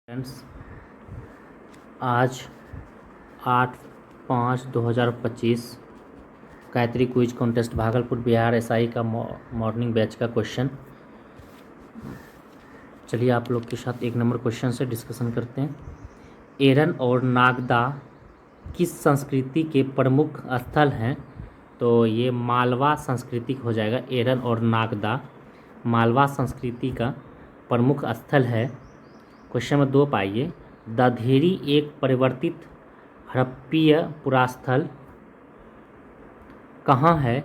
Friends, आज 8/5/2025 Gayatri quiz contest Bhagalpur Bihar SI का morning batch का क्वेश्चन। चलिए आप लोग के साथ 1 नंबर क्वेश्चन से डिस्कशन करते हैं। एरन और नागदा किस संस्कृति के प्रमुख स्थल हैं? तो ये मालवा संस्कृति हो जाएगा। एरन और नागदा मालवा संस्कृति का प्रमुख स्थल है। क्वेश्चन नंबर 2 पाइए, दधेरी एक परिवर्तित हड़प्पीय पुरास्थल कहाँ है?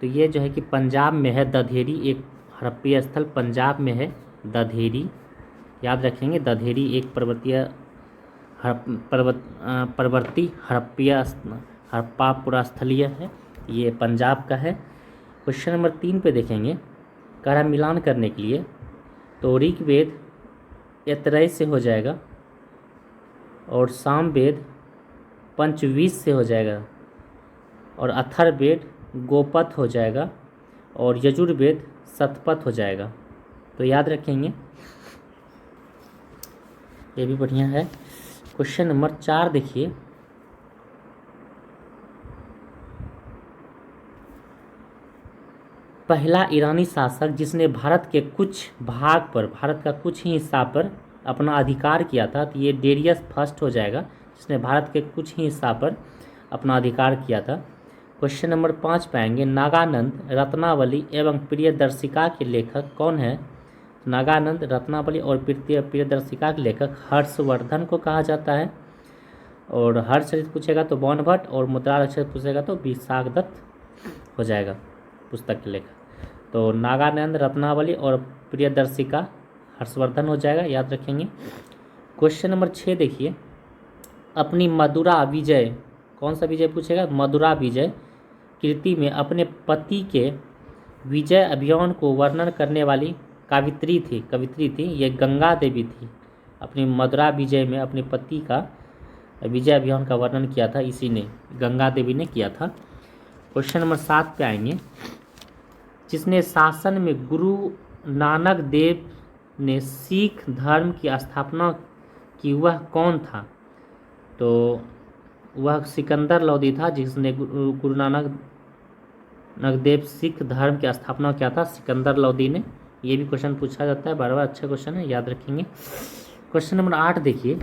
तो ये जो है कि पंजाब में है। दधेरी एक हड़प्पीय स्थल पंजाब में है। दधेरी याद रखेंगे। दधेरी एक परवर्ती हड़प्पा पुरास्थलीय है। ये पंजाब का है। क्वेश्चन नंबर 3 पे देखेंगे, कह रहा मिलान करने के लिए। तो ऋग्वेद ऐतरेय से हो जाएगा और सामवेद पंचवीस से हो जाएगा और अथर्ववेद गोपथ हो जाएगा और यजुर्वेद शतपथ हो जाएगा। तो याद रखेंगे, ये भी बढ़िया है। क्वेश्चन नंबर 4 देखिए, पहला ईरानी शासक जिसने भारत के कुछ भाग पर, भारत का कुछ ही हिस्सा पर अपना अधिकार किया था, तो ये डेरियस फर्स्ट हो जाएगा, जिसने भारत के कुछ ही हिस्सा पर अपना अधिकार किया था। क्वेश्चन नंबर 5 पाएंगे, नागानंद, रत्नावली एवं प्रियदर्शिका के लेखक कौन है? नागानंद, रत्नावली और प्रियदर्शिका के लेखक हर्षवर्धन को कहा जाता है। और हर्षचरित पूछेगा तो बौन भट्ट और मुद्राक्षरित पूछेगा तो विशाखदत्त हो जाएगा पुस्तक के लेखक। तो नागानंद, रत्नावली और प्रियदर्शिका हर्षवर्धन हो जाएगा, याद रखेंगे। क्वेश्चन नंबर 6 देखिए, अपनी मदुरा विजय, कौन सा विजय पूछेगा? मदुरा विजय कृति में अपने पति के विजय अभियान को वर्णन करने वाली कवित्री थी। ये गंगा देवी थी। अपनी मदुरा विजय में अपने पति का विजय अभियान का वर्णन किया था, इसी ने, गंगा देवी ने किया था। क्वेश्चन नंबर 7 पे आएंगे, जिसने शासन में गुरु नानक देव ने सिख धर्म की स्थापना की, वह कौन था? तो वह सिकंदर लोदी था, जिसने गुरु नानक देव सिख धर्म की स्थापना किया था, सिकंदर लोदी ने। ये भी क्वेश्चन पूछा जाता है बार बार, अच्छा क्वेश्चन है, याद रखेंगे। क्वेश्चन नंबर 8 देखिए,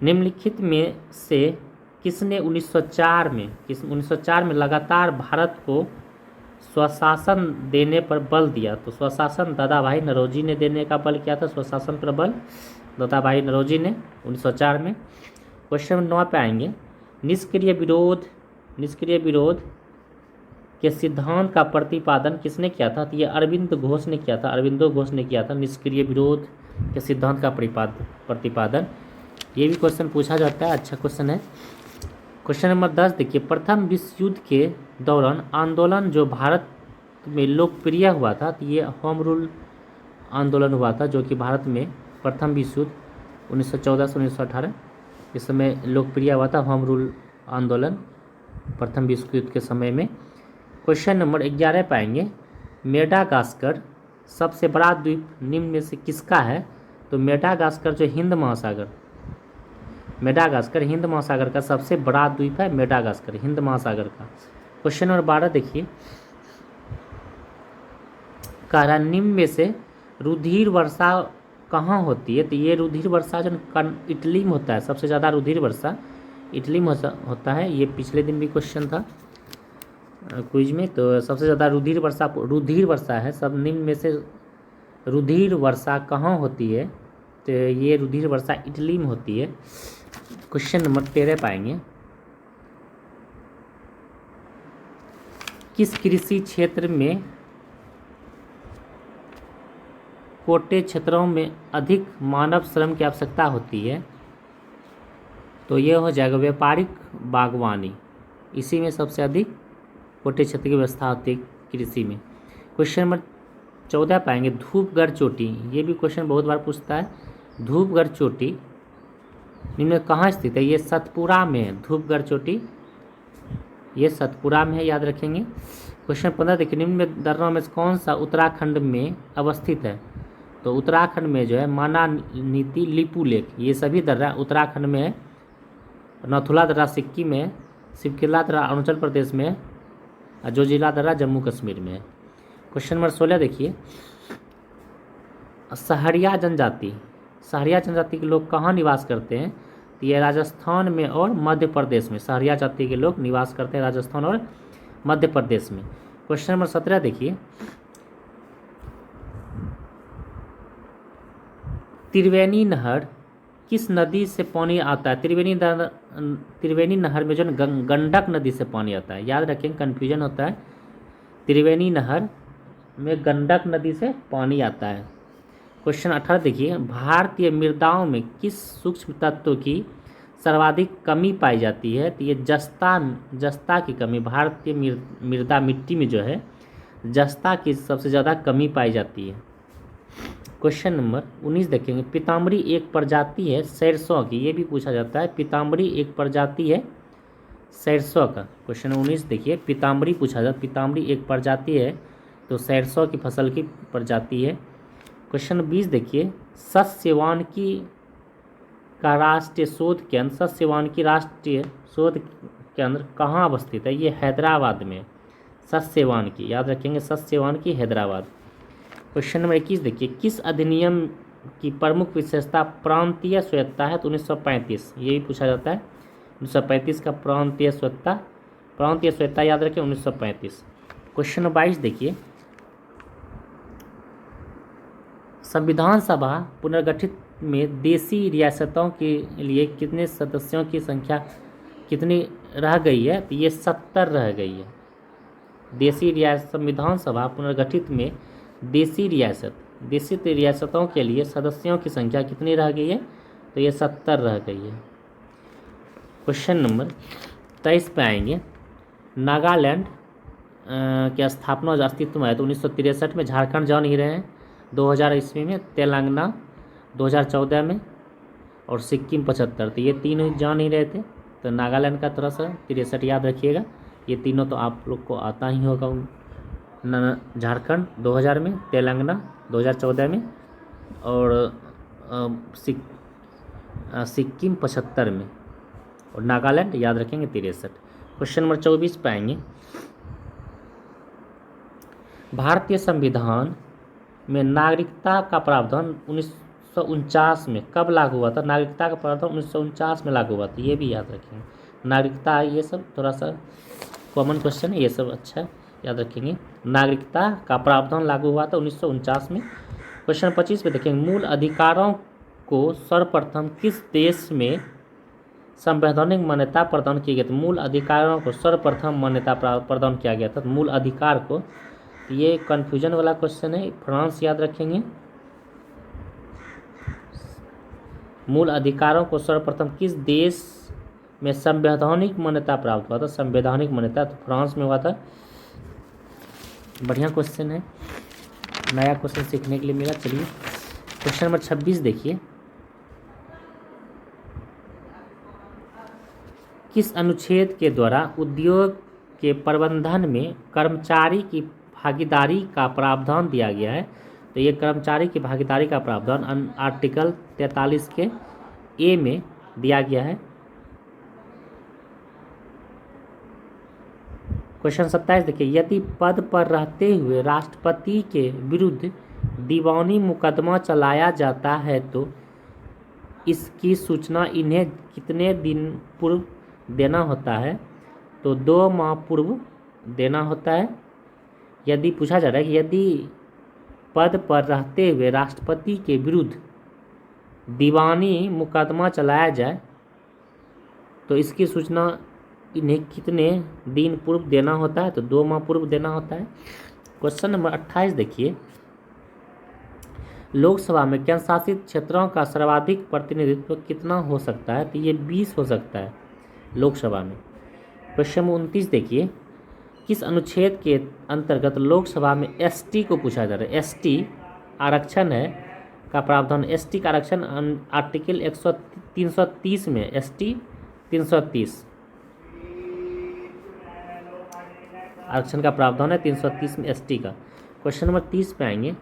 निम्नलिखित में से किसने 1904 में लगातार भारत को स्वशासन देने पर बल दिया? तो स्वशासन दादा भाई नौरोजी ने देने का बल किया था। स्वशासन पर बल दादा भाई नौरोजी ने 1904 में। क्वेश्चन नंबर 9 पे आएंगे, निष्क्रिय विरोध के सिद्धांत का प्रतिपादन किसने किया था? तो ये अरविंद घोष ने किया था। अरविंदो घोष ने किया था निष्क्रिय विरोध के सिद्धांत का प्रतिपादन। ये भी क्वेश्चन पूछा जाता है, अच्छा क्वेश्चन है। क्वेश्चन नंबर 10 देखिए, प्रथम विश्व युद्ध के दौरान आंदोलन जो भारत में लोकप्रिय हुआ था, तो ये होम रूल आंदोलन हुआ था, जो कि भारत में प्रथम विश्व युद्ध 1914 से 1918 इस समय लोकप्रिय हुआ था, होम रूल आंदोलन प्रथम विश्व युद्ध के समय में। क्वेश्चन नंबर 11 पाएंगे, मेडागास्कर सबसे बड़ा द्वीप निम्न में से किसका है? तो मेडागास्कर जो हिंद महासागर का सबसे बड़ा द्वीप है। मेडागास्कर हिंद महासागर का। क्वेश्चन नंबर 12 देखिए, कह निम्न में से रुधिर वर्षा कहाँ होती है? तो ये रुधिर वर्षा जो इटली में होता है, सबसे ज़्यादा रुधिर वर्षा इटली में होता है। ये पिछले दिन भी क्वेश्चन था क्विज में। तो सबसे ज़्यादा रुधिर वर्षा है। सब निम्न में से रुधिर वर्षा कहाँ होती है? तो ये रुधिर वर्षा इटली में होती है। क्वेश्चन नंबर 13 पाएंगे, किस कृषि क्षेत्र में कोटे क्षेत्रों में अधिक मानव श्रम की आवश्यकता होती है? तो ये हो जाएगा व्यापारिक बागवानी। इसी में सबसे अधिक कोटे क्षेत्र की व्यवस्था होती है कृषि में। क्वेश्चन नंबर 14 पाएंगे, धूपगढ़ चोटी। ये भी क्वेश्चन बहुत बार पूछता है। धूपगढ़ चोटी निम्न कहाँ स्थित है? ये सतपुरा में है। धूपगढ़ चोटी ये सतपुरा में है, याद रखेंगे। क्वेश्चन 15 देखिए, निम्न में दर्रों में से कौन सा उत्तराखंड में अवस्थित है? तो उत्तराखंड में जो है माना नीति, लिपू लेक, ये सभी दर्रा उत्तराखंड में है। नथुला दर्रा सिक्किम में है, शिवकिला दर्रा अरुणाचल प्रदेश में है, और जोजिला दर्रा जम्मू कश्मीर में है। क्वेश्चन नंबर 16 देखिए, सहरिया जनजाति के लोग कहाँ निवास करते हैं? तो ये राजस्थान में और मध्य प्रदेश में सहरिया जाति के लोग निवास करते हैं, राजस्थान और मध्य प्रदेश में। क्वेश्चन नंबर 17 देखिए, त्रिवेणी नहर किस नदी से पानी आता है? त्रिवेणी नहर में जो गंडक नदी से पानी आता है, याद रखें, कन्फ्यूजन होता है। त्रिवेणी नहर में गंडक नदी से पानी आता है। क्वेश्चन 18 देखिए, भारतीय मृदाओं में किस सूक्ष्म तत्व की सर्वाधिक कमी पाई जाती है? तो ये जस्ता की कमी, भारतीय मृदा मिट्टी में जो है जस्ता की सबसे ज़्यादा कमी पाई जाती है। क्वेश्चन नंबर 19 देखेंगे, पीताम्बरी एक प्रजाति है सरसों की, ये भी पूछा जाता है, पीताम्बरी एक प्रजाति है सरसों का। क्वेश्चन 19 देखिए, पीताम्बरी पूछा जाता है, पीताम्बरी एक प्रजाति है तो सरसों की फसल की प्रजाति है। क्वेश्चन 20 देखिए, सस्यवानिकी का राष्ट्रीय शोध केंद्र, सस्यवानिकी राष्ट्रीय शोध केंद्र कहाँ अवस्थित है? ये हैदराबाद में। सस्यवानिकी याद रखेंगे, सस्यवानिकी हैदराबाद। क्वेश्चन नंबर 21 देखिए, किस अधिनियम की प्रमुख विशेषता प्रांतीय स्वायत्तता है? तो 1935, ये भी पूछा जाता है। 1935 का प्रांतीय स्वायत्तता याद रखें, 1935। क्वेश्चन नंबर 22 देखिए, संविधान सभा पुनर्गठित में देशी रियासतों के लिए कितने सदस्यों की संख्या कितनी रह गई है? तो ये 70 रह गई है। संविधान सभा पुनर्गठित में देशी रियासतों के लिए सदस्यों की संख्या कितनी रह गई है? तो ये 70 रह गई है। क्वेश्चन नंबर 23 पे आएंगे, नागालैंड की स्थापना और अस्तित्व में है तो 1963 में, झारखंड जा नहीं रहे हैं 2000 ईस्वी में, तेलंगाना 2014 में और सिक्किम 75। तो ये तीनों जा नहीं रहे थे, तो नागालैंड का थोड़ा सा 63 याद रखिएगा। ये तीनों तो आप लोग को आता ही होगा। झारखंड 2000 में, तेलंगाना 2014 में और सिक्किम 75 में और नागालैंड याद रखेंगे 63। क्वेश्चन नंबर 24 पे आएंगे, भारतीय संविधान में नागरिकता का प्रावधान 1949 में कब लागू हुआ था? नागरिकता का प्रावधान 1949 में लागू हुआ था, ये भी याद रखेंगे। नागरिकता, ये सब थोड़ा सा कॉमन क्वेश्चन है, ये सब अच्छा याद रखेंगे। नागरिकता का प्रावधान लागू हुआ था 1949 में। क्वेश्चन 25 पे देखेंगे, मूल अधिकारों को सर्वप्रथम किस देश में संवैधानिक मान्यता प्रदान की गई थी? मूल अधिकारों को सर्वप्रथम मान्यता प्रदान किया गया था, मूल अधिकार को। ये कन्फ्यूजन वाला क्वेश्चन है, फ्रांस याद रखेंगे। मूल अधिकारों को सर्वप्रथम किस देश में संवैधानिक मान्यता प्राप्त हुआ था? संवैधानिक मान्यता तो फ्रांस में हुआ था। बढ़िया क्वेश्चन है, नया क्वेश्चन सीखने के लिए मिला। चलिए क्वेश्चन नंबर 26 देखिए, किस अनुच्छेद के द्वारा उद्योग के प्रबंधन में कर्मचारी की भागीदारी का प्रावधान दिया गया है? तो ये कर्मचारी की भागीदारी का प्रावधान आर्टिकल 43 के ए में दिया गया है। क्वेश्चन 27 देखिए, यदि पद पर रहते हुए राष्ट्रपति के विरुद्ध दीवानी मुकदमा चलाया जाता है तो इसकी सूचना इन्हें कितने दिन पूर्व देना होता है? तो 2 माह पूर्व देना होता है। यदि पूछा जा रहा है कि यदि पद पर रहते हुए राष्ट्रपति के विरुद्ध दीवानी मुकदमा चलाया जाए तो इसकी सूचना इन्हें कितने दिन पूर्व देना होता है? तो 2 माह पूर्व देना होता है। क्वेश्चन नंबर 28 देखिए, लोकसभा में केंद्र शासित क्षेत्रों का सर्वाधिक प्रतिनिधित्व कितना हो सकता है? तो ये 20 हो सकता है लोकसभा में। क्वेश्चन नंबर 29 देखिए, किस अनुच्छेद के अंतर्गत लोकसभा में एसटी को पूछा जा रहा है? एसटी आरक्षण है का प्रावधान, एसटी का आरक्षण आर्टिकल 330 में, एसटी 330। आरक्षण का प्रावधान है 330 में एसटी का। क्वेश्चन नंबर 30 पे आएंगे।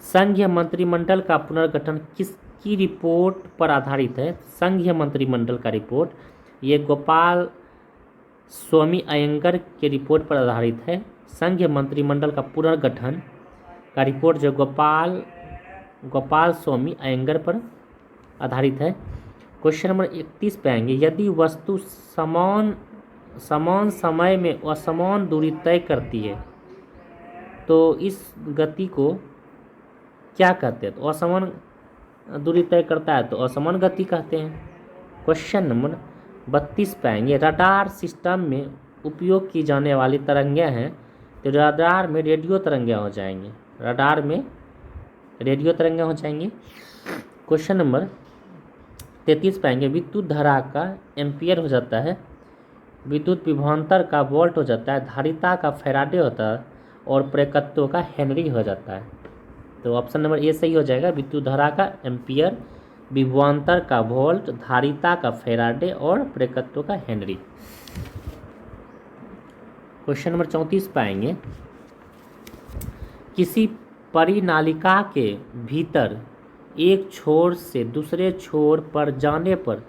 संघीय मंत्रिमंडल का पुनर्गठन किसकी रिपोर्ट पर आधारित है? संघीय मंत्रिमंडल का रिपोर्ट ये गोपाल स्वामी अयंगर के रिपोर्ट पर आधारित है। संघीय मंत्रिमंडल का पुनर्गठन का रिपोर्ट जो गोपाल स्वामी अयंगर पर आधारित है। क्वेश्चन नंबर 31 पे आएंगे। यदि वस्तु समान समय में असमान दूरी तय करती है तो इस गति को क्या कहते हैं? तो असमान दूरी तय करता है तो असमान गति कहते हैं। क्वेश्चन नंबर 32 पे आएंगे। रडार सिस्टम में उपयोग की जाने वाली तरंगें हैं तो रडार में रेडियो तरंगें हो जाएंगी। रडार में रेडियो तरंगें हो जाएंगी। क्वेश्चन नंबर 33 पे आएंगे। विद्युत धारा का एम्पियर हो जाता है, विद्युत विभवांतर का वोल्ट हो जाता है, धारिता का फैराडे होता है और प्रेरकत्व का हेनरी हो जाता है। तो ऑप्शन नंबर ए सही हो जाएगा। विद्युत धारा का एम्पियर, विभवांतर का वोल्ट, धारिता का फैराडे और प्रेरकत्व का हेनरी। क्वेश्चन नंबर 34 पाएंगे। किसी परिनालिका के भीतर एक छोर से दूसरे छोर पर जाने पर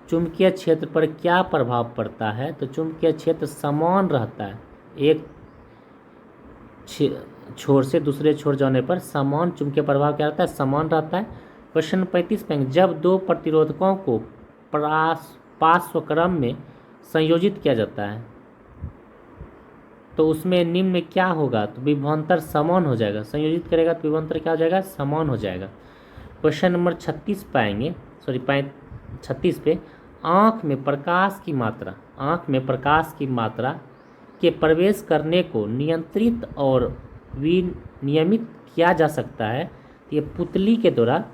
चुंबकीय क्षेत्र पर क्या प्रभाव पड़ता है? तो चुंबकीय क्षेत्र समान रहता है। एक छोर से दूसरे छोर जाने पर समान चुंबकीय प्रभाव क्या रहता है? समान रहता है। क्वेश्चन 35 पे जब दो प्रतिरोधकों को पार्श्वक्रम में संयोजित किया जाता है तो उसमें निम्न में क्या होगा? तो विभवांतर समान हो जाएगा। संयोजित करेगा तो विभवांतर क्या हो जाएगा? समान हो जाएगा। क्वेश्चन नंबर 36 पाएंगे, 36 पे आँख में प्रकाश की मात्रा के प्रवेश करने को नियंत्रित और विनियमित किया जा सकता है। ये पुतली के द्वारा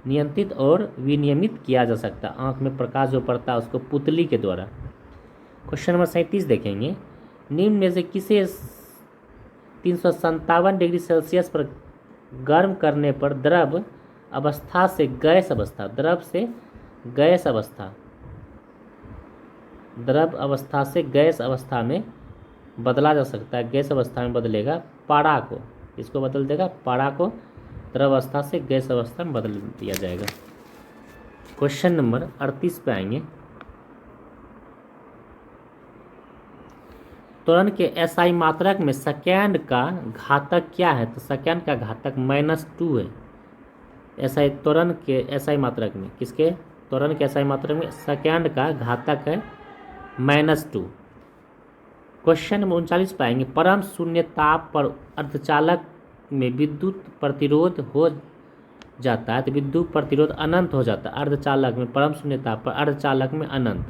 नियंत्रित और विनियमित किया जा सकता है। आँख में प्रकाश जो पड़ता है उसको पुतली के द्वारा। क्वेश्चन नंबर 37 देखेंगे। निम्न में से किसे 357 डिग्री सेल्सियस पर गर्म करने पर द्रव अवस्था से गैस अवस्था में बदला जा सकता है? गैस अवस्था में बदलेगा पारा को। इसको बदल देगा पारा को, द्रव अवस्था से गैस अवस्था में बदल दिया जाएगा। क्वेश्चन नंबर 38 पे आएंगे। त्वरण के एसआई मात्रक में सेकेंड का घातक क्या है? तो सेकेंड का घातक -2 है। एसआई त्वरण के एसआई मात्रक में, किसके? त्वरण के एसआई मात्रक में सेकेंड का घातक है -2। क्वेश्चन नंबर 39 पाएंगे। परम शून्य ताप पर अर्धचालक में विद्युत प्रतिरोध हो जाता है तो विद्युत प्रतिरोध अनंत हो जाता है। अर्धचालक में परम शून्य ताप पर अर्धचालक में अनंत,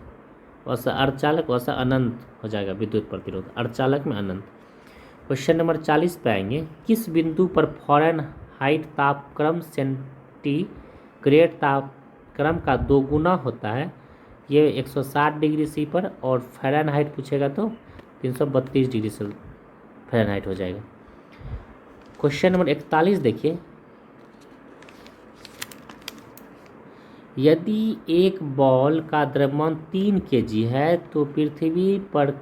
वैसा अर्धचालक वैसा अनंत हो जाएगा विद्युत प्रतिरोध, अर्धचालक में अनंत। क्वेश्चन नंबर 40 पे आएंगे। किस बिंदु पर फ़ारेनहाइट तापक्रम सेंटीग्रेड तापक्रम का 2 गुना होता है? ये 160 डिग्री सी पर, और फ़ारेनहाइट पूछेगा तो 332 डिग्री से फ़ारेनहाइट हो जाएगा। क्वेश्चन नंबर 41 देखिए। यदि एक बॉल का द्रव्यमान 3 kg है तो पृथ्वी पर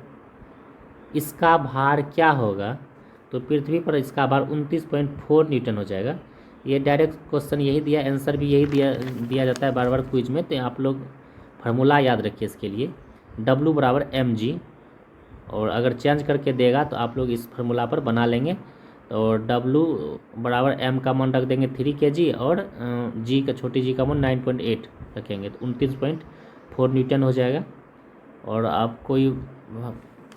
इसका भार क्या होगा? तो पृथ्वी पर इसका भार 29.4 न्यूटन हो जाएगा। ये डायरेक्ट क्वेश्चन यही दिया, आंसर भी यही दिया जाता है बार बार क्विज में। तो आप लोग फार्मूला याद रखिए इसके लिए, W = mg, और अगर चेंज करके देगा तो आप लोग इस फार्मूला पर बना लेंगे। और W = m का मान रख देंगे 3 kg और g का, छोटी g का मान 9.8 रखेंगे तो 29.4 न्यूटन हो जाएगा। और आप कोई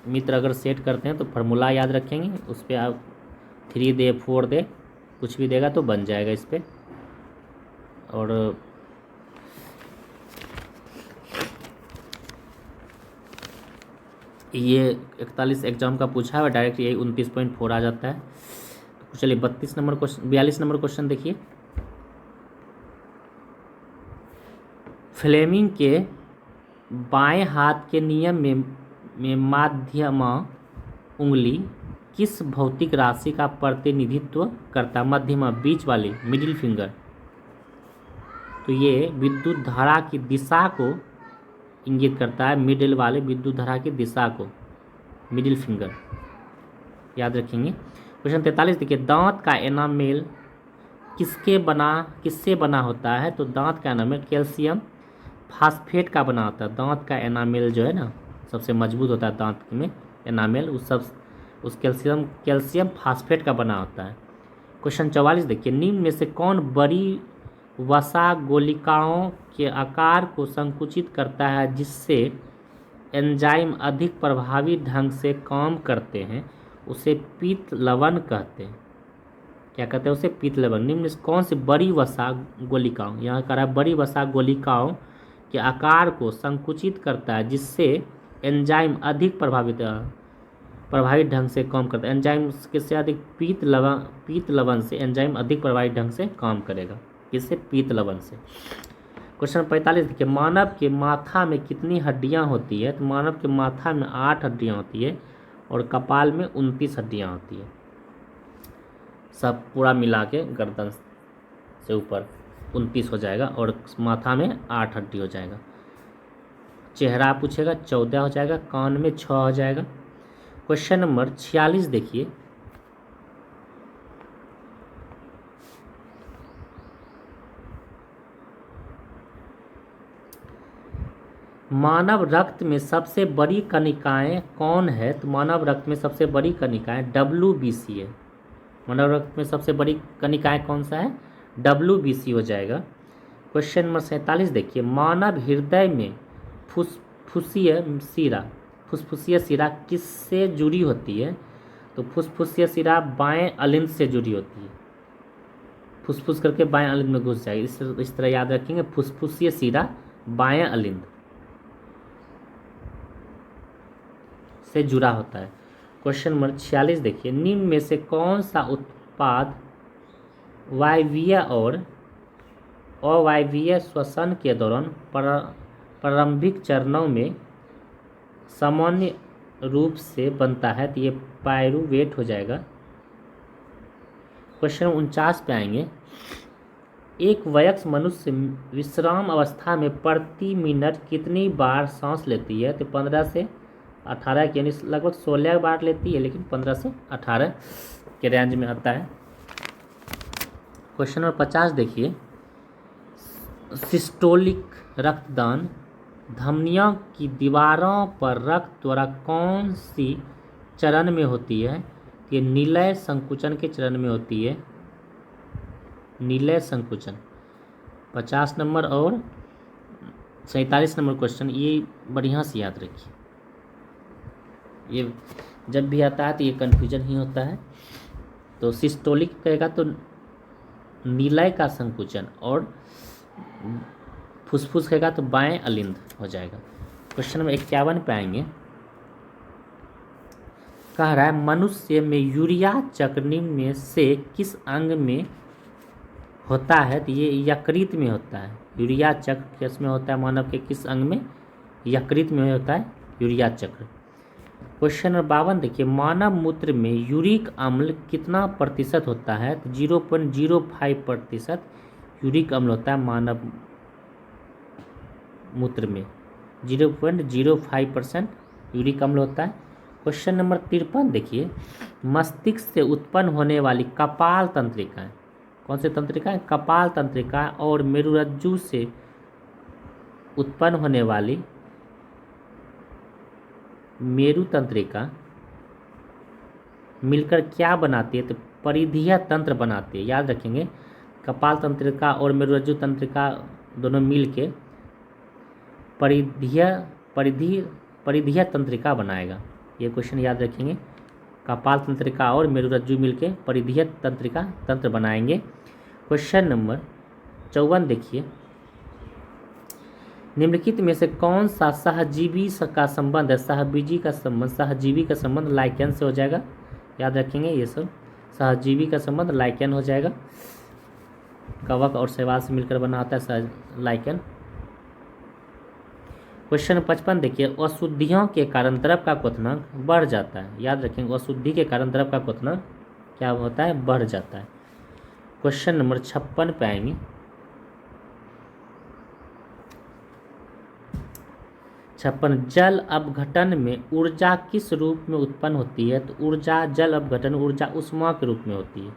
मित्र अगर सेट करते हैं तो फार्मूला याद रखेंगे, उस पर आप 3 दे 4 दे कुछ भी देगा तो बन जाएगा इस पर। और ये 41 एग्जाम का पूछा है और डायरेक्ट यही 29.4 आ जाता है। तो चलिए 42 नंबर क्वेश्चन, 42 नंबर क्वेश्चन देखिए। फ्लेमिंग के बाएं हाथ के नियम में मध्यमा उंगली किस भौतिक राशि का प्रतिनिधित्व करता? मध्यमा, बीच वाली, मिडिल फिंगर। तो ये विद्युत धारा की दिशा को इंगित करता है, मिडिल वाले विद्युत धारा की दिशा को, मिडिल फिंगर, याद रखेंगे। क्वेश्चन 43 देखिए, दांत का एनामेल किससे बना होता है? तो दांत का एनामेल कैल्शियम फास्फेट का बना होता है। दांत का एनामेल जो है ना सबसे मजबूत होता है दांत में एनामेल, उस कैल्शियम फास्फेट का बना होता है। क्वेश्चन 44 देखिए, निम्न में से कौन बड़ी वसा गोलिकाओं के आकार को संकुचित करता है जिससे एंजाइम अधिक प्रभावी ढंग से काम करते हैं? उसे पीत लवण कहते हैं। क्या कहते हैं? उसे पीत लवण। निम्न में से कौन सी बड़ी वसा गोलिकाओं, यहाँ कह रहा है बड़ी वसा गोलिकाओं के आकार को संकुचित करता है जिससे एंजाइम अधिक प्रभावी ढंग से काम करता है। एंजाइम किससे अधिक? पीत लवण से एंजाइम अधिक प्रभावी ढंग से काम करेगा। किससे? पीत लवण से। क्वेश्चन 45 देखिए, मानव के माथा में कितनी हड्डियां होती है? तो मानव के माथा में 8 हड्डियां होती है और कपाल में 29 हड्डियां होती है। सब पूरा मिला के गर्दन से ऊपर 29 हो जाएगा और माथा में 8 हड्डी हो जाएगा। चेहरा पूछेगा 14 हो जाएगा, कान में 6 हो जाएगा। क्वेश्चन नंबर 46 देखिए, मानव रक्त में सबसे बड़ी कणिकाएं कौन है? तो मानव रक्त में सबसे बड़ी कणिकाएं WBC है। मानव रक्त में सबसे बड़ी कणिकाएं कौन सा है? WBC हो जाएगा। क्वेश्चन नंबर 47 देखिए, मानव हृदय में फुसफुसिया शिरा किससे जुड़ी होती है? तो फुसफुसिया शिरा बाएं अलिंद से जुड़ी होती है। फुसफुस करके बाएं अलिंद में घुस जाएगी। इस तरह याद रखेंगे, फुसफुसिया शिरा बाएं अलिंद से जुड़ा होता है। क्वेश्चन नंबर 46 देखिए, निम्न में से कौन सा उत्पाद वायवीय और अवायवीय श्वसन के दौरान प्रारंभिक चरणों में सामान्य रूप से बनता है? तो ये पायरूवेट हो जाएगा। क्वेश्चन 49 पे आएंगे, एक वयस्क मनुष्य विश्राम अवस्था में प्रति मिनट कितनी बार सांस लेती है? तो 15 से 18 यानी लगभग 16 बार लेती है, लेकिन 15 से 18 के रेंज में आता है। क्वेश्चन नंबर 50 देखिए, सिस्टोलिक रक्तदान धमनियों की दीवारों पर रक्त द्वारा कौन सी चरण में होती है? ये निलय संकुचन के चरण में होती है। निलय संकुचन 50 नंबर और 47 नंबर क्वेश्चन, ये बढ़िया से याद रखिए। ये जब भी आता है तो ये कन्फ्यूजन ही होता है। तो सिस्टोलिक कहेगा तो निलय का संकुचन और फुसफुस कहेगा तो बाएं अलिंद हो जाएगा। क्वेश्चन नंबर 51 पे आएंगे, कह रहा है मनुष्य में यूरिया चक्र निम्न में से किस अंग में होता है? तो ये यकृत में होता है। यूरिया चक्र किसमें होता है? मानव के किस अंग में? यकृत में होता है यूरिया चक्र। क्वेश्चन नंबर 52 देखिए, मानव मूत्र में यूरिक अम्ल कितना प्रतिशत होता है? तो 0.05% यूरिक अम्ल होता है मानव मूत्र में। 0.05% यूरिक अम्ल होता है। क्वेश्चन नंबर 53 देखिए, मस्तिष्क से उत्पन्न होने वाली कपाल तंत्रिकाएं, कौन सी तंत्रिकाएं? कपाल तंत्रिका और मेरुरज्जु से उत्पन्न होने वाली मेरु तंत्रिका मिलकर क्या बनाती है? तो परिधीय तंत्र बनाती है। याद रखेंगे, कपाल तंत्रिका और मेरुरज्जु तंत्रिका दोनों मिलके परिधीय तंत्रिका बनाएगा। ये क्वेश्चन याद रखेंगे, कपाल तंत्रिका और मेरुरज्जु मिलके परिधीय तंत्र बनाएंगे। क्वेश्चन नंबर 54 देखिए, निम्नलिखित में से कौन सा सहजीवी का संबंध है? सहजीवी का संबंध लाइकेन से हो जाएगा। याद रखेंगे, ये सब सहजीवी का संबंध लाइकेन हो जाएगा। कवक और शैवाल से मिलकर बना होता है लाइकेन। क्वेश्चन 55 देखिए, अशुद्धियों के कारण द्रव का क्वथनांक बढ़ जाता है। याद रखेंगे, अशुद्धि के कारण द्रव का क्वथनांक क्या होता है? बढ़ जाता है। क्वेश्चन नंबर 56 पे आएंगे, 56 जल अपघटन में ऊर्जा किस रूप में उत्पन्न होती है? तो ऊर्जा, जल अपघटन ऊर्जा उष्मा के रूप में होती है।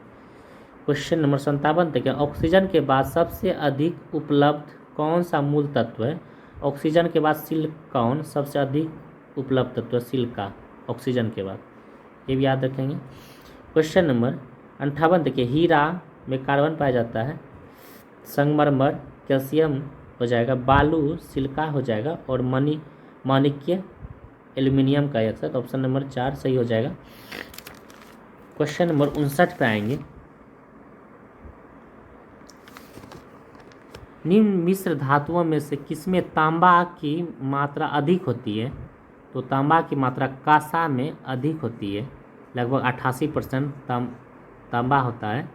क्वेश्चन नंबर 57 देखिए, ऑक्सीजन के बाद सबसे अधिक उपलब्ध कौन सा मूल तत्व है? ऑक्सीजन के बाद सिलिकॉन सबसे अधिक उपलब्ध तत्व है, सिलिका ऑक्सीजन के बाद, ये भी याद रखेंगे। क्वेश्चन नंबर 58 देखिए, हीरा में कार्बन पाया जाता है, संगमरमर कैल्शियम हो जाएगा, बालू सिलिका हो जाएगा, और माणिक्य एल्यूमिनियम का आंसर, तो ऑप्शन नंबर 4 सही हो जाएगा। क्वेश्चन नंबर 59 पे आएंगे, निम्न मिश्र धातुओं में से किसमें तांबा की मात्रा अधिक होती है? तो तांबा की मात्रा कांसा में अधिक होती है, लगभग 88% तांबा होता है।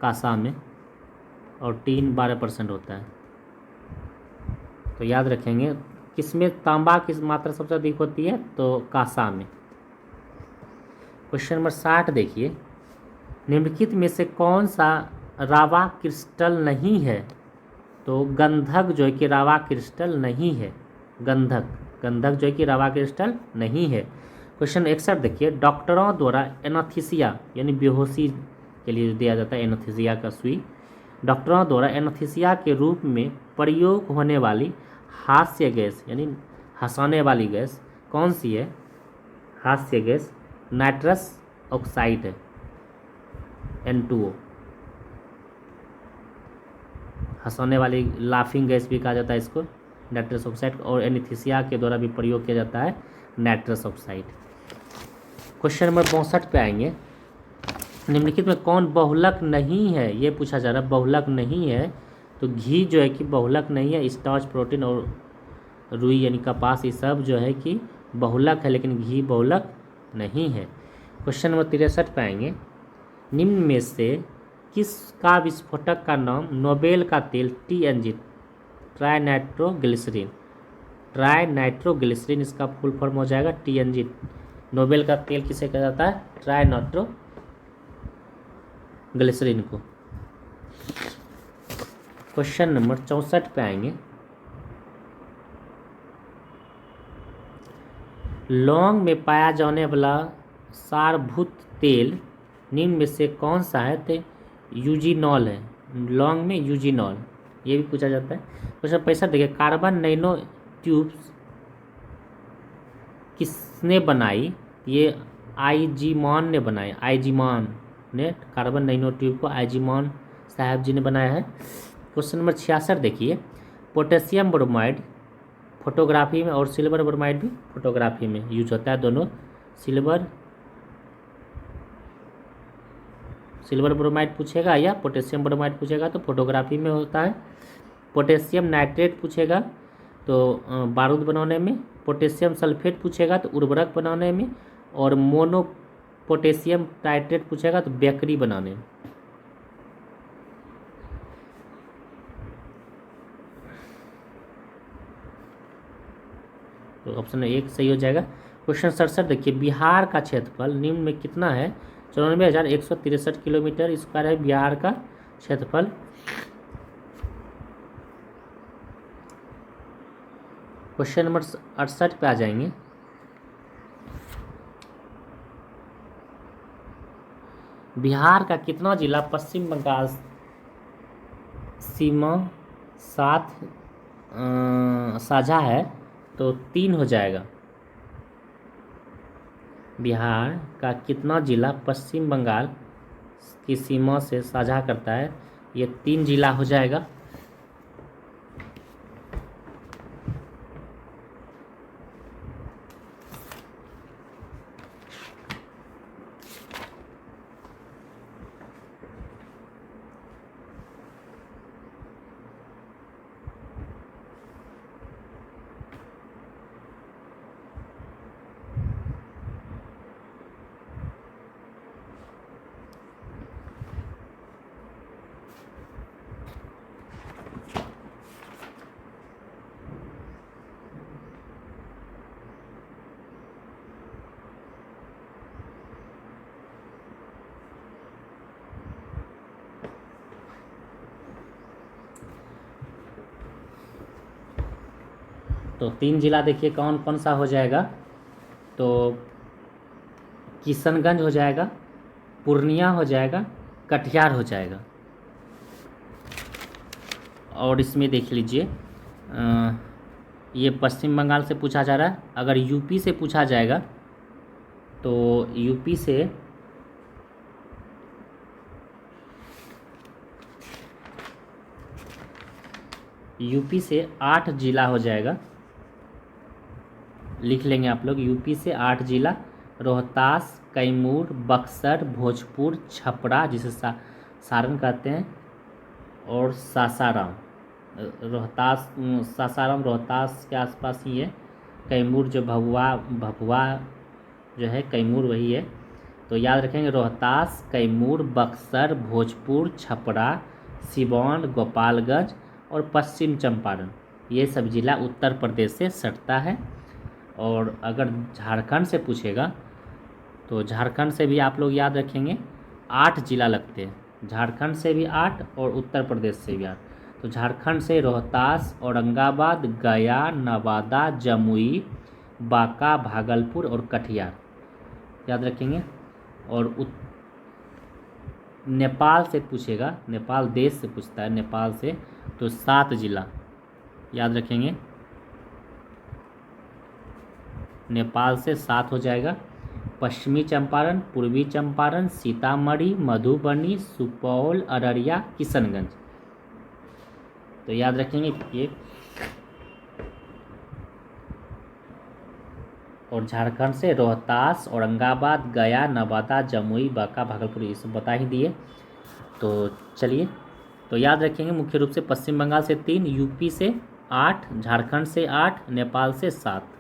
कांसा में, और टीन 12% होता है। तो याद रखेंगे किसमें तांबा की मात्रा सबसे अधिक होती है? तो कांसा में। क्वेश्चन नंबर 60 देखिए, निम्नलिखित में से कौन सा रावा क्रिस्टल नहीं है? तो गंधक जो है कि रावा क्रिस्टल नहीं है, गंधक जो है कि रावा क्रिस्टल नहीं है। क्वेश्चन 61 देखिए, डॉक्टरों द्वारा एनास्थीसिया यानी बेहोशी के लिए दिया जाता है एनास्थीसिया का सुई, डॉक्टरों द्वारा एनास्थीसिया के रूप में प्रयोग होने वाली हास्य गैस यानी हंसाने वाली गैस कौन सी है? हास्य गैस नाइट्रस ऑक्साइड है, N2O। हंसाने वाली लाफिंग गैस भी कहा जाता है इसको, नाइट्रस ऑक्साइड, और एनेस्थीसिया के द्वारा भी प्रयोग किया जाता है नाइट्रस ऑक्साइड। क्वेश्चन नंबर 62 पे आएंगे, निम्नलिखित में कौन बहुलक नहीं है? ये पूछा जा रहा है, बहुलक नहीं है। तो घी जो है कि बहुलक नहीं है, स्टार्च, प्रोटीन और रुई यानी कपास, ये सब जो है कि बहुलक है, लेकिन घी बहुलक नहीं है। क्वेश्चन नंबर 63 पे आएंगे, निम्न में से किसका विस्फोटक का नाम नोबेल का तेल TNG ट्राइनाइट्रोग्लिसरीन इसका फुल फॉर्म हो जाएगा TNG। नोबेल का तेल किसे कहा जाता है? ट्राइनाइट्रोग्लिसरीन को। क्वेश्चन नंबर 64 पे आएंगे, लौंग में पाया जाने वाला सारभूत तेल निम्न में से कौन सा है? तो यूजिनॉल है, लौंग में यूजिनॉल, ये भी पूछा जाता है। क्वेश्चन 65 देखिए, कार्बन नैनो ट्यूब्स किसने बनाई? ये आईजीमान ने बनाई, आईजीमान ने कार्बन नैनो ट्यूब को आईजीमान साहब जी ने बनाया है। क्वेश्चन नंबर 66 देखिए, पोटेशियम ब्रोमाइड फोटोग्राफी में और सिल्वर ब्रोमाइड भी फोटोग्राफी में यूज होता है, दोनों सिल्वर ब्रोमाइड पूछेगा या पोटेशियम ब्रोमाइड पूछेगा तो फोटोग्राफी में होता है। पोटेशियम नाइट्रेट पूछेगा तो बारूद बनाने में, पोटेशियम सल्फेट पूछेगा तो उर्वरक बनाने में, और मोनो पोटेशियम टाइट्रेट पूछेगा तो बेकरी बनाने में। तो ऑप्शन 1 सही हो जाएगा। क्वेश्चन 67 देखिए, बिहार का क्षेत्रफल निम्न में कितना है? 94,163 किलोमीटर स्क्वायर है बिहार का क्षेत्रफल। क्वेश्चन नंबर 68 पे आ जाएंगे, बिहार का कितना जिला पश्चिम बंगाल सीमा साथ साझा है? तो 3 हो जाएगा। बिहार का कितना जिला पश्चिम बंगाल की सीमा से साझा करता है? ये 3 जिला हो जाएगा। तो 3 जिला देखिए कौन कौन सा हो जाएगा, तो किशनगंज हो जाएगा, पूर्णिया हो जाएगा, कटिहार हो जाएगा। और इसमें देख लीजिए ये पश्चिम बंगाल से पूछा जा रहा है। अगर यूपी से पूछा जाएगा तो यूपी से 8 जिला हो जाएगा, लिख लेंगे आप लोग। यूपी से 8 जिला, रोहतास, कैमूर, बक्सर, भोजपुर, छपरा जिसे सारण कहते हैं, और सासाराम। सासाराम रोहतास के आसपास ही है। कैमूर जो भभुआ जो है कैमूर वही है। तो याद रखेंगे रोहतास, कैमूर, बक्सर, भोजपुर, छपरा, सिवान, गोपालगंज और पश्चिम चंपारण, ये सब जिला उत्तर प्रदेश से सटता है। और अगर झारखंड से पूछेगा तो झारखंड से भी आप लोग याद रखेंगे 8 जिला लगते हैं। झारखंड से भी 8 और उत्तर प्रदेश से भी 8। तो झारखंड से रोहतास, औरंगाबाद, गया, नवादा, जमुई, बांका, भागलपुर और कटिहार याद रखेंगे। और नेपाल से पूछेगा, नेपाल देश से पूछता है, नेपाल से तो 7 जिला याद रखेंगे। नेपाल से 7 हो जाएगा। पश्चिमी चंपारण, पूर्वी चंपारण, सीतामढ़ी, मधुबनी, सुपौल, अररिया, किशनगंज, तो याद रखेंगे ये। और झारखंड से रोहतास, औरंगाबाद, गया, नवादा, जमुई, बांका, भागलपुर, ये सब बता ही दिए। तो चलिए, तो याद रखेंगे मुख्य रूप से पश्चिम बंगाल से 3, यूपी से 8, झारखंड से 8, नेपाल से 7।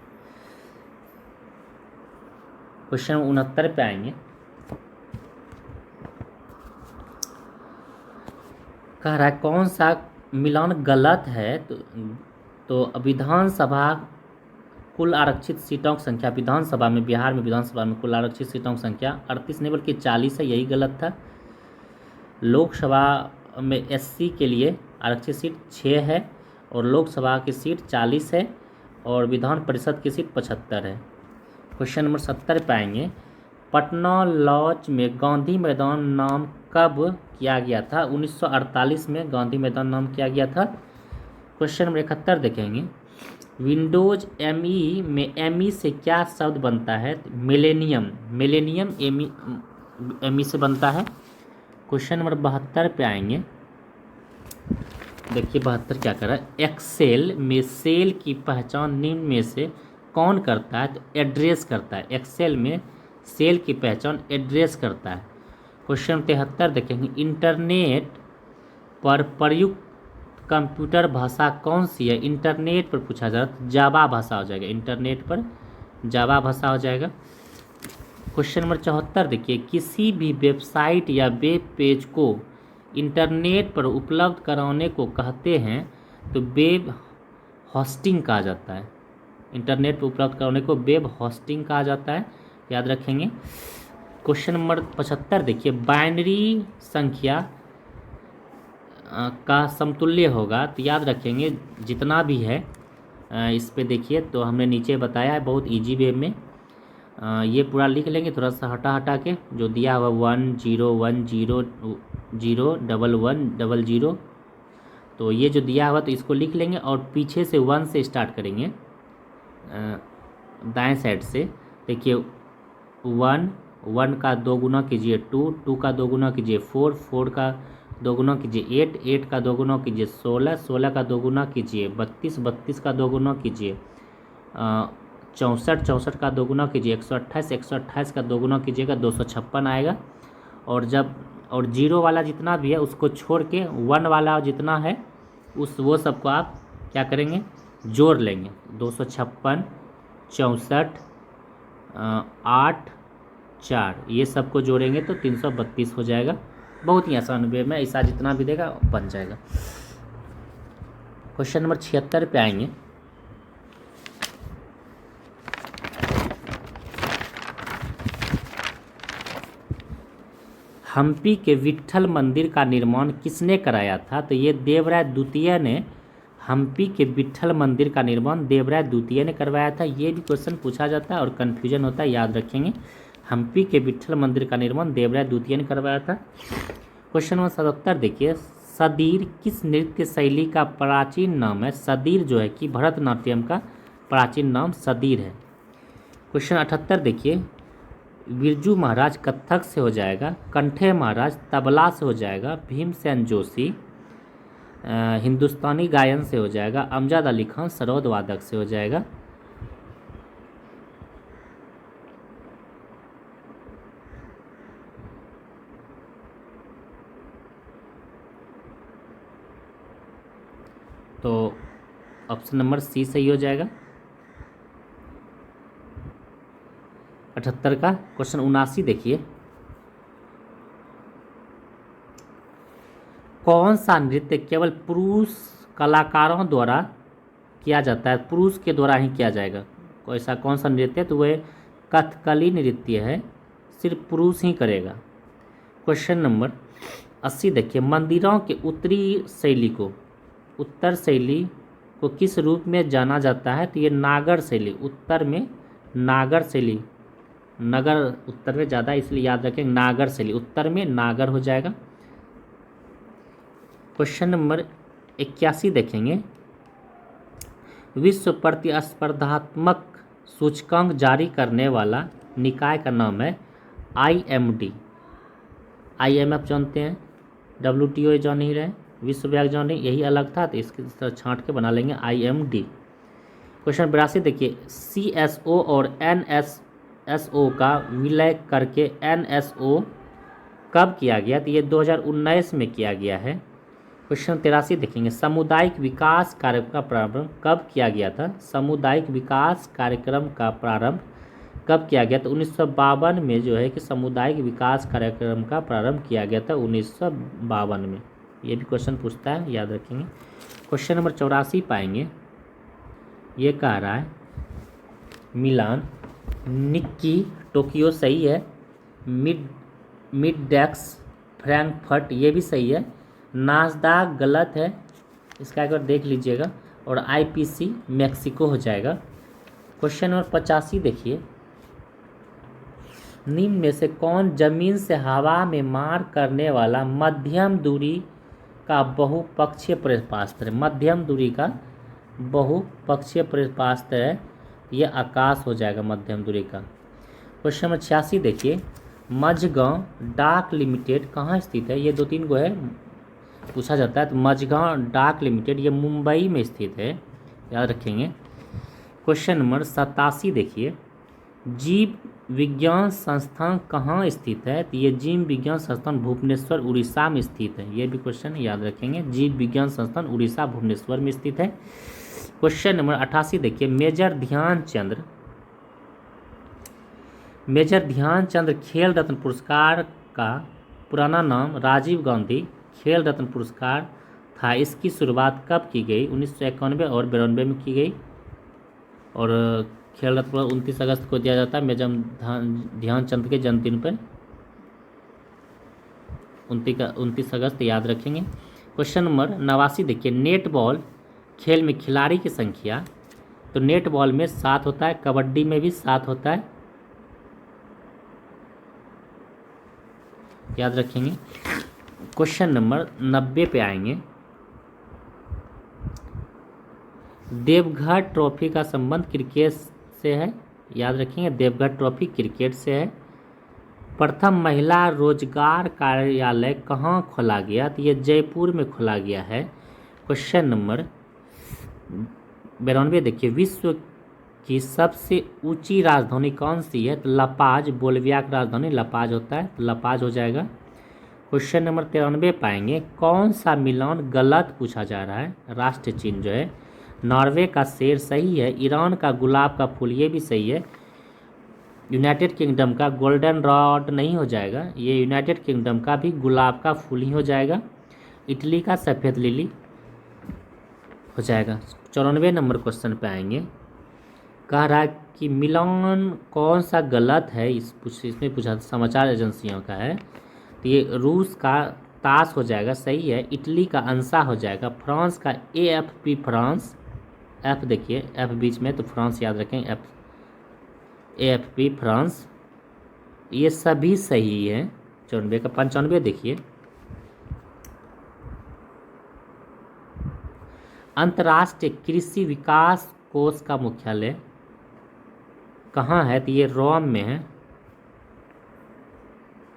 क्वेश्चन 69 पे आएंगे। कह रहा है कौन सा मिलान गलत है। तो विधानसभा कुल आरक्षित सीटों की संख्या, विधानसभा में, बिहार में विधानसभा में कुल आरक्षित सीटों की संख्या 38 नहीं बल्कि 40 है, यही गलत था। लोकसभा में एससी के लिए आरक्षित सीट 6 है और लोकसभा की सीट 40 है और विधान परिषद की सीट 75 है। क्वेश्चन नंबर 70 पे आएंगे। पटना लॉज में गांधी मैदान नाम कब किया गया था? 1948 में गांधी मैदान नाम किया गया था। क्वेश्चन नंबर 71 देखेंगे। विंडोज ME में ME से क्या शब्द बनता है? मिलेनियम, मिलेनियम ME से बनता है। क्वेश्चन नंबर 72 पे आएंगे। देखिए 72 क्या कर रहा है। एक्सेल में सेल की पहचान निम्न में से कौन करता है? तो एड्रेस करता है। एक्सेल में सेल की पहचान एड्रेस करता है। क्वेश्चन 73 देखेंगे। इंटरनेट पर प्रयुक्त कंप्यूटर भाषा कौन सी है? इंटरनेट पर पूछा जा रहा है, जावा भाषा हो जाएगा। इंटरनेट पर जावा भाषा हो जाएगा। क्वेश्चन नंबर 74 देखिए। किसी भी वेबसाइट या वेब पेज को इंटरनेट पर उपलब्ध कराने को कहते हैं तो वेब होस्टिंग कहा जाता है। इंटरनेट पर उपलब्ध कराने को वेब होस्टिंग कहा जाता है, याद रखेंगे। क्वेश्चन नंबर 75 देखिए। बाइनरी संख्या का समतुल्य होगा, तो याद रखेंगे जितना भी है इस पे देखिए, तो हमने नीचे बताया है बहुत इजी वे में। ये पूरा लिख लेंगे, थोड़ा सा हटा हटा के जो दिया हुआ 1 0 1 0 0 1 1 0 तो ये जो दिया हुआ तो इसको लिख लेंगे और पीछे से 1 से स्टार्ट करेंगे दाएं साइड से। देखिए 1 1 का 2 गुना कीजिए 2 2 का 2 गुना कीजिए 4 4 का 2 गुना कीजिए 8 8 का 2 गुना कीजिए 16 16 का 2 गुना कीजिए 32 32 का 2 गुना कीजिए 64 64 का 2 गुना कीजिए 128 128 का 2 गुना कीजिएगा 256 आएगा। और जीरो वाला जितना भी है उसको छोड़ के 1 वाला जितना है वो सबको आप क्या करेंगे, जोड़ लेंगे। 256 64 8 4 ये सबको जोड़ेंगे तो 332 हो जाएगा। बहुत ही आसान वे में ऐसा जितना भी देगा बन जाएगा। क्वेश्चन नंबर 76 पे आएंगे। हम्पी के विट्ठल मंदिर का निर्माण किसने कराया था? तो ये देवराय द्वितीय ने हम्पी के विट्ठल मंदिर का निर्माण देवराय द्वितीय ने करवाया था। ये भी क्वेश्चन पूछा जाता है और कन्फ्यूजन होता है, याद रखेंगे। हम्पी के विट्ठल मंदिर का निर्माण देवराय द्वितीय ने करवाया था। क्वेश्चन नंबर 77 देखिए, सदीर किस नृत्य शैली का प्राचीन नाम है? सदीर जो है कि भरतनाट्यम का प्राचीन नाम सदीर है। क्वेश्चन 78 देखिए, बिरजू महाराज कत्थक से हो जाएगा, कंठे महाराज तबला से हो जाएगा, भीमसेन जोशी हिंदुस्तानी गायन से हो जाएगा, अमजद अली खान सरोद वादक से हो जाएगा। तो ऑप्शन नंबर सी सही हो जाएगा 78 का। क्वेश्चन 79 देखिए, कौन सा नृत्य केवल पुरुष कलाकारों द्वारा किया जाता है? पुरुष के द्वारा ही किया जाएगा। ऐसा कौन सा नृत्य है? तो वह कथकली नृत्य है, सिर्फ पुरुष ही करेगा। क्वेश्चन नंबर 80 देखिए, मंदिरों के उत्तर शैली को किस रूप में जाना जाता है? तो ये नागर शैली, उत्तर में नागर शैली, नगर उत्तर में ज़्यादा इसलिए याद रखें नागर शैली, उत्तर में नागर हो जाएगा। क्वेश्चन नंबर 81 देखेंगे, विश्व प्रतिस्पर्धात्मक सूचकांक जारी करने वाला निकाय का नाम है IMD। IMF जानते हैं, WTO जान नहीं रहे, विश्व बैंक जान नहीं, यही अलग था तो इसकी तरह छांट के बना लेंगे IMD। क्वेश्चन 82 देखिए, CSO और NSO का विलय करके NSO कब किया गया? तो ये 2019 में किया गया है। क्वेश्चन 83 देखेंगे, सामुदायिक विकास कार्यक्रम का प्रारंभ कब किया गया था? सामुदायिक विकास कार्यक्रम का प्रारंभ कब किया गया? तो 1952 में जो है कि सामुदायिक विकास कार्यक्रम का प्रारंभ किया गया था 1952 में। ये भी क्वेश्चन पूछता है, याद रखेंगे। क्वेश्चन नंबर 84 पाएंगे, ये कह रहा है मिलान, निक्की, टोक्यो सही है, मिडडेक्स, फ्रैंकफर्ट ये भी सही है, नासदाक गलत है, इसका एक बार देख लीजिएगा, और IPC मैक्सिको हो जाएगा। क्वेश्चन नंबर 85 देखिए, निम्न में से कौन जमीन से हवा में मार करने वाला मध्यम दूरी का बहुपक्षीय प्रक्षेपास्त्र है? मध्यम दूरी का बहुपक्षीय प्रक्षेपास्त्र है, ये आकाश हो जाएगा मध्यम दूरी का। क्वेश्चन नंबर 86 देखिए, मझगांव डाक लिमिटेड कहाँ स्थित है? ये 2-3 गो है, पूछा जाता है। तो मझगांव डाक लिमिटेड ये मुंबई में स्थित है, याद रखेंगे। क्वेश्चन नंबर 87 देखिए, जीव विज्ञान संस्थान कहाँ स्थित है? तो ये जीव विज्ञान संस्थान भुवनेश्वर उड़ीसा में स्थित है, ये भी क्वेश्चन याद रखेंगे। जीव विज्ञान संस्थान उड़ीसा भुवनेश्वर में स्थित है। क्वेश्चन नंबर 88 देखिए, मेजर ध्यानचंद खेल रत्न पुरस्कार का पुराना नाम राजीव गांधी खेल रत्न पुरस्कार था। इसकी शुरुआत कब की गई? 1991 और 92 में की गई, और खेल रत्न 29 अगस्त को दिया जाता है मेजर ध्यानचंद के जन्मदिन पर, 29 अगस्त याद रखेंगे। क्वेश्चन नंबर 89 देखिए, नेट बॉल खेल में खिलाड़ी की संख्या, तो नेट बॉल में 7 होता है, कबड्डी में भी 7 होता है, याद रखेंगे। क्वेश्चन नंबर 90 पे आएंगे, देवघर ट्रॉफी का संबंध क्रिकेट से है, याद रखेंगे, देवघर ट्रॉफी क्रिकेट से है। प्रथम महिला रोजगार कार्यालय कहाँ खोला गया? तो ये जयपुर में खोला गया है। क्वेश्चन नंबर 92 देखिए, विश्व की सबसे ऊंची राजधानी कौन सी है? तो लपाज, बोलिविया की राजधानी लपाज होता है, तो लपाज हो जाएगा। क्वेश्चन नंबर 93 पाएंगे, कौन सा मिलान गलत पूछा जा रहा है? राष्ट्र चिन्ह जो है, नॉर्वे का शेर सही है, ईरान का गुलाब का फूल ये भी सही है, यूनाइटेड किंगडम का गोल्डन रॉड नहीं हो जाएगा, ये यूनाइटेड किंगडम का भी गुलाब का फूल ही हो जाएगा, इटली का सफ़ेद लिली हो जाएगा। 94 नंबर क्वेश्चन पे आएंगे, कह रहा है कि मिलान कौन सा गलत है? इसमें पूछा, समाचार एजेंसियों का है, तो ये रूस का ताश हो जाएगा, सही है। इटली का अंसा हो जाएगा। फ्रांस का AFP फ्रांस, एफ देखिए, एफ बीच में तो फ्रांस याद रखें, AFP फ्रांस, ये सभी सही है। 94 का 95 देखिए। अंतर्राष्ट्रीय कृषि विकास कोष का मुख्यालय कहाँ है? तो ये रोम में है।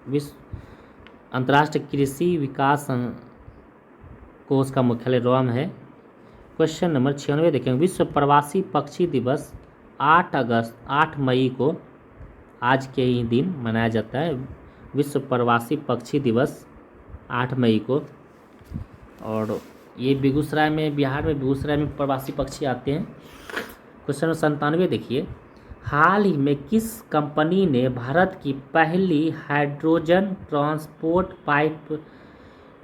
विश्व अंतर्राष्ट्रीय कृषि विकास कोष का मुख्यालय रोम है। क्वेश्चन नंबर 96 देखेंगे। विश्व प्रवासी पक्षी दिवस 8 मई को, आज के ही दिन मनाया जाता है विश्व प्रवासी पक्षी दिवस 8 मई को। और ये बेगूसराय में, बिहार में बेगूसराय में प्रवासी पक्षी आते हैं। क्वेश्चन नंबर 97 देखिए। हाल ही में किस कंपनी ने भारत की पहली हाइड्रोजन ट्रांसपोर्ट पाइप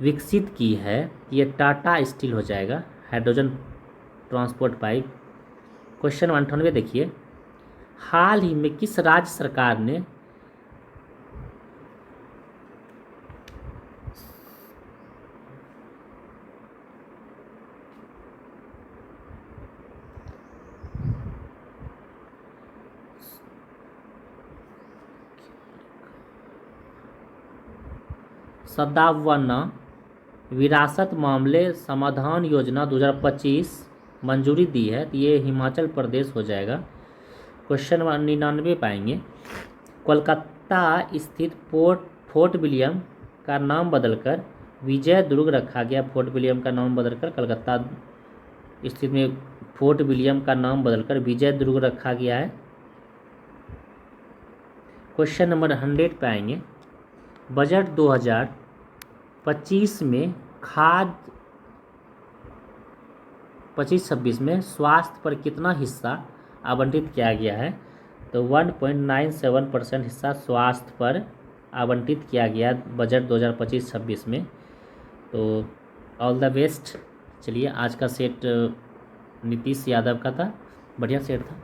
विकसित की है? ये टाटा स्टील हो जाएगा, हाइड्रोजन ट्रांसपोर्ट पाइप। क्वेश्चन 98 देखिए। हाल ही में किस राज्य सरकार ने सद्भावना विरासत मामले समाधान योजना 2025 मंजूरी दी है? तो ये हिमाचल प्रदेश हो जाएगा। क्वेश्चन 99 पाएंगे। कोलकाता स्थित फोर्ट विलियम का नाम बदलकर विजय दुर्ग रखा गया। फोर्ट विलियम का नाम बदलकर कलकत्ता स्थित में फोर्ट विलियम का नाम बदलकर विजय दुर्ग रखा गया है। क्वेश्चन नंबर 100 पे आएंगे। बजट 2025 में खाद्य 25-26 में स्वास्थ्य पर कितना हिस्सा आवंटित किया गया है? तो 1.97% हिस्सा स्वास्थ्य पर आवंटित किया गया बजट 2025-26 में। तो ऑल द बेस्ट। चलिए, आज का सेट नीतीश यादव का था, बढ़िया सेट था।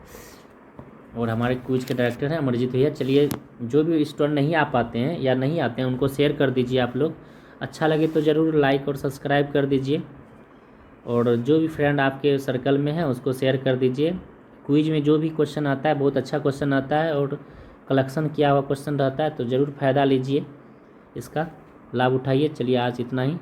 और हमारे क्विज के डायरेक्टर हैं अमरजीत भैया। चलिए, जो भी स्टूडेंट नहीं आ पाते हैं या नहीं आते हैं उनको शेयर कर दीजिए आप लोग। अच्छा लगे तो ज़रूर लाइक और सब्सक्राइब कर दीजिए। और जो भी फ्रेंड आपके सर्कल में है उसको शेयर कर दीजिए। क्विज में जो भी क्वेश्चन आता है बहुत अच्छा क्वेश्चन आता है और कलेक्शन किया हुआ क्वेश्चन रहता है, तो ज़रूर फ़ायदा लीजिए, इसका लाभ उठाइए। चलिए, आज इतना ही।